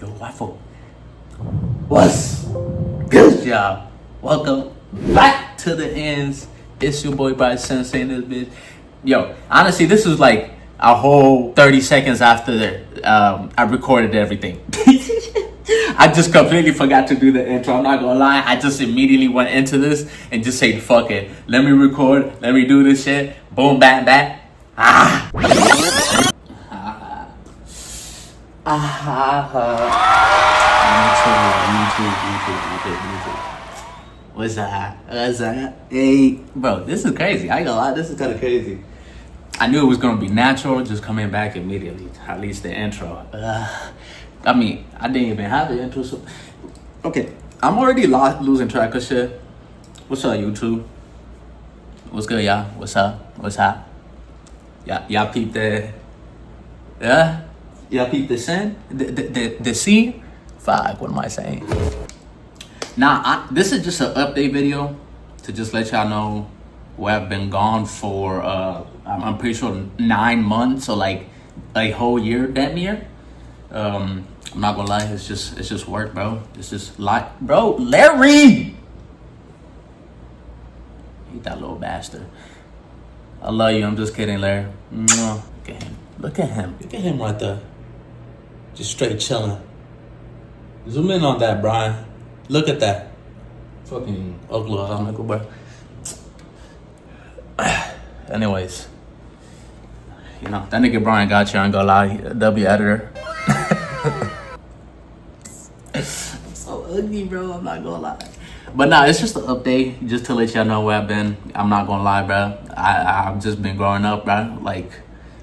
Yo, waffle. What's good, y'all? Welcome back to the ends. It's your boy Bryce Sensei in this bitch. Yo, honestly, this was like a whole 30 seconds after I recorded everything. I just completely forgot to do the intro. I'm not gonna lie. I just immediately went into this and just said, fuck it. Let me record. Let me do this shit. Boom, bam, bam. Ah. YouTube. What's that? Hey, bro, this is crazy. I ain't gonna lie, this is kind of crazy. I knew it was gonna be natural, just coming back immediately. At least the intro. I mean, I didn't even have the intro. So, okay, I'm already losing track of shit. What's up, YouTube? What's good, y'all? What's up? Y'all peep the, yeah? Y'all peep the sin? The scene? Fuck, what am I saying? Now, this is just an update video to just let y'all know where I've been gone for, I'm pretty sure 9 months or like a whole year, damn near. I'm not gonna lie, it's just work, bro. It's just like, bro, Larry! Eat that little bastard. I love you, I'm just kidding, Larry. Look at him right there. Just straight chilling. Zoom in on that, Brian. Look at that. Fucking ugly as I'm bro. Anyways. You know, that nigga Brian got you, I ain't gonna lie. W editor. So ugly, bro, I'm not gonna lie. But nah, it's just an update, just to let y'all know where I've been. I'm not gonna lie, bro. I've just been growing up, bro. Like,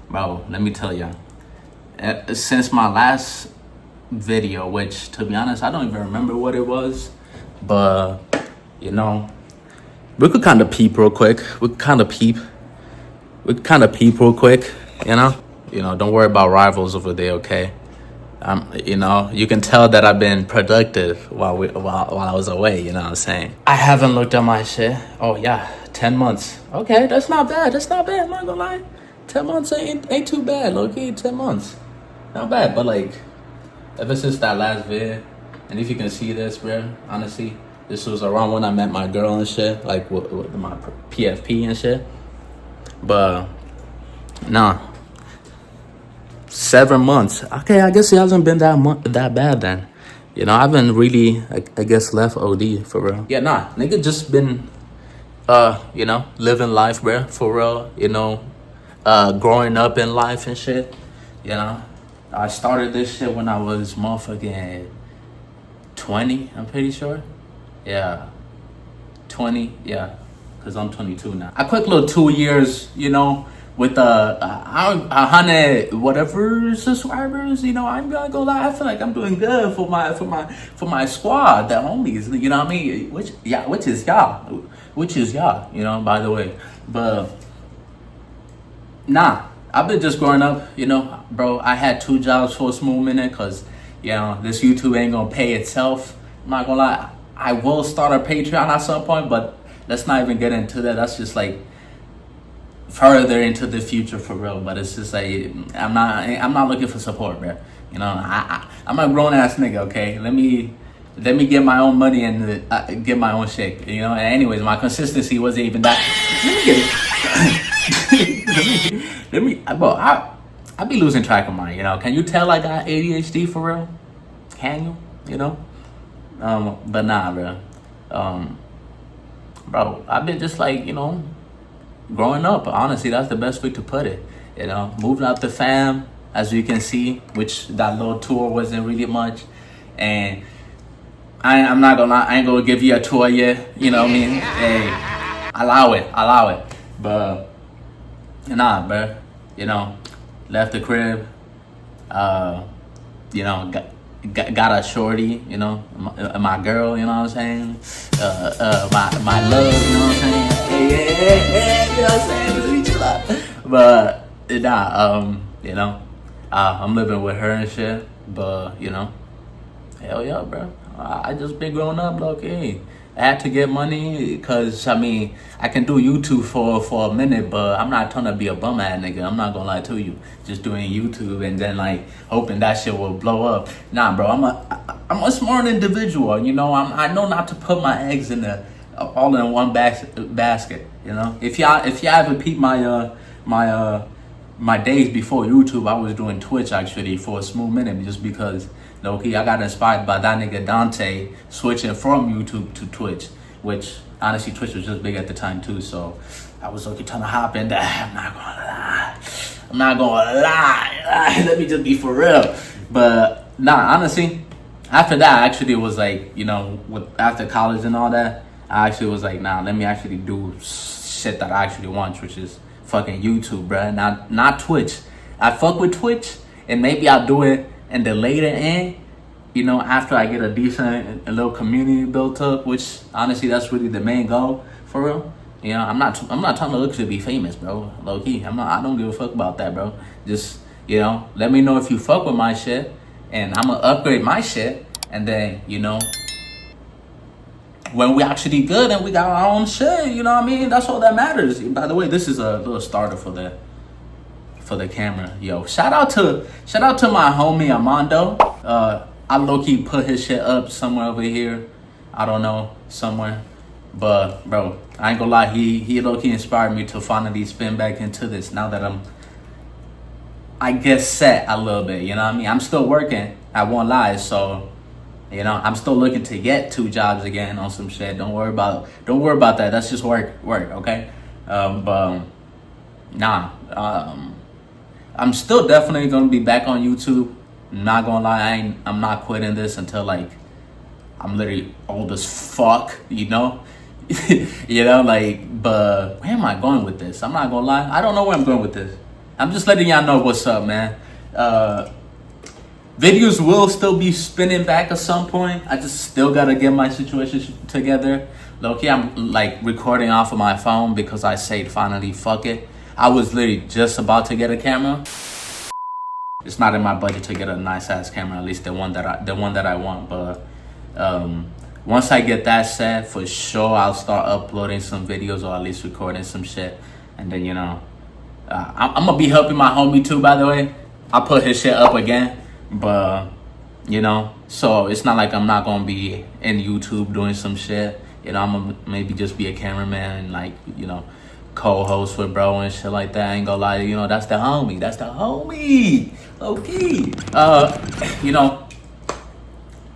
bro, let me tell y'all. Since my last video, which to be honest I don't even remember what it was, but you know, we could kind of peep real quick. You know, don't worry about rivals over there, okay? You know, you can tell that I've been productive while I was away. You know what I'm saying? I haven't looked at my shit. Oh yeah, 10 months. Okay, that's not bad. I'm not gonna lie. 10 months ain't too bad. Okay, 10 months, not bad. But like, ever since that last vid, and if you can see this, bro, honestly, this was around when I met my girl and shit, like with my PFP and shit. But nah, 7 months. Okay, I guess it hasn't been that bad then. You know, I haven't really, I guess, left OD for real. Yeah, nah, nigga just been, you know, living life, bro, for real. You know, growing up in life and shit. You know. I started this shit when I was motherfucking 20, I'm pretty sure. Yeah, 20, yeah, because I'm 22 now. I quick little 2 years, you know, with 100 whatever subscribers, you know. I'm not gonna lie, I feel like I'm doing good for my squad, the homies, you know what I mean? Which is y'all, you know, by the way. But nah, I've been just growing up, you know, bro. I had 2 jobs for a small minute because, you know, this YouTube ain't gonna pay itself. I'm not gonna lie. I will start a Patreon at some point, but let's not even get into that. That's just like further into the future for real. But it's just like, I'm not looking for support, bro. You know, I'm a grown ass nigga. Okay, let me get my own money and get my own shit. You know. And anyways, my consistency wasn't even that. Let me get it. Bro, I be losing track of mine, you know. Can you tell I got ADHD for real? Can you? You know? But nah, bro. Bro, I've been just like, you know, growing up. Honestly, that's the best way to put it. You know, moving out the fam, as you can see, which that little tour wasn't really much. And I'm not gonna lie, I ain't gonna give you a tour yet. You know what I mean? Hey, allow it. But nah, bro. You know, left the crib. You know, got a shorty. You know, my girl. You know what I'm saying? My love. You know what I'm saying? Hey. You know what I'm saying? Chill out. But nah, you know, I'm living with her and shit. But you know, hell yeah, bro. I just been growing up, low key. I had to get money because I mean I can do YouTube for a minute, but I'm not trying to be a bum ass nigga. I'm not gonna lie to you. Just doing YouTube and then like hoping that shit will blow up. Nah, bro. I'm a smart individual. You know, I know not to put my eggs in the all in one basket. You know, if y'all ever peep my days before YouTube, I was doing Twitch actually for a smooth minute just because low-key I got inspired by that nigga Dante switching from YouTube to Twitch, which honestly Twitch was just big at the time too, so I was looking trying to hop in that. I'm not gonna lie. Let me just be for real. But nah, honestly, after that I actually was like, you know, after college and all that, I actually was like, nah, let me actually do shit that I actually want, which is fucking YouTube, bruh. Not Twitch. I fuck with Twitch, and maybe I'll do it in the later end, you know, after I get a little community built up, which honestly that's really the main goal for real. You know, I'm not trying to look to be famous, bro. Low key, I don't give a fuck about that, bro. Just, you know, let me know if you fuck with my shit, and I'ma upgrade my shit, and then, you know, when we actually good and we got our own shit, you know what I mean? That's all that matters. By the way, this is a little starter for the camera. Yo, shout out to my homie Armando. I low-key put his shit up somewhere over here. I don't know, somewhere. But bro, I ain't gonna lie, he low-key inspired me to finally spin back into this now that I'm, I guess, set a little bit, you know what I mean? I'm still working, I won't lie, so you know, I'm still looking to get 2 jobs again on some shit. Don't worry about that. That's just work, okay? I'm still definitely gonna be back on YouTube. Not gonna lie, I'm not quitting this until like I'm literally old as fuck, you know? You know, like, but where am I going with this? I'm not gonna lie, I don't know where I'm going with this. I'm just letting y'all know what's up, man. Videos will still be spinning back at some point. I just still gotta get my situation together. Low-key, I'm like recording off of my phone because I said finally fuck it. I was literally just about to get a camera. It's not in my budget to get a nice ass camera, at least the one that I want. But once I get that set, for sure I'll start uploading some videos or at least recording some shit. And then, you know, I'm gonna be helping my homie too, by the way. I'll put his shit up again. But, you know, so it's not like I'm not gonna be in YouTube doing some shit. You know, I'm gonna maybe just be a cameraman and like, you know, co-host with bro and shit like that. I ain't gonna lie, you know, that's the homie. Okay. You know,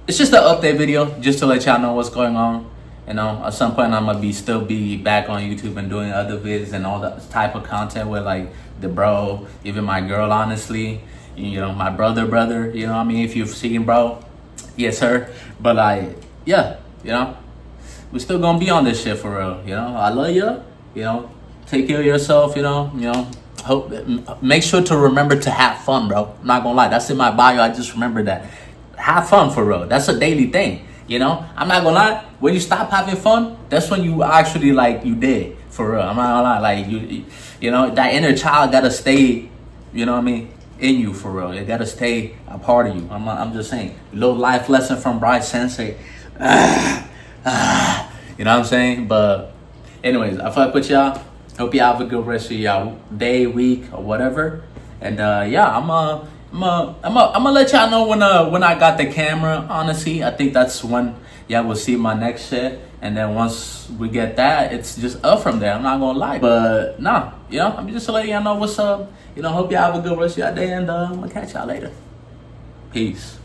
it's just an update video just to let y'all know what's going on. You know, at some point I'm gonna still be back on YouTube and doing other vids and all that type of content with like the bro, even my girl, honestly. You know, my brother, you know what I mean? If you've seen bro, yes sir. But like, yeah, you know, we're still gonna be on this shit for real. You know, I love you. You know, take care of yourself. You know, make sure to remember to have fun, bro. I'm not gonna lie, that's in my bio. I just remember that. Have fun for real. That's a daily thing. You know, I'm not gonna lie. When you stop having fun, that's when you actually like you did for real. I'm not gonna lie. Like you know, that inner child gotta stay. You know what I mean? In you for real. It gotta stay a part of you. I'm just saying. Little life lesson from Bright Sensei. You know what I'm saying? But anyways, I fuck with y'all. Hope y'all have a good rest of y'all day, week, or whatever. And yeah, I'm gonna let y'all know when I got the camera. Honestly, I think that's when y'all will see my next shit. And then once we get that, it's just up from there. I'm not gonna lie. But nah, you know, I'm just letting y'all know what's up. You know, hope y'all have a good rest of your day, and I'm gonna catch y'all later. Peace.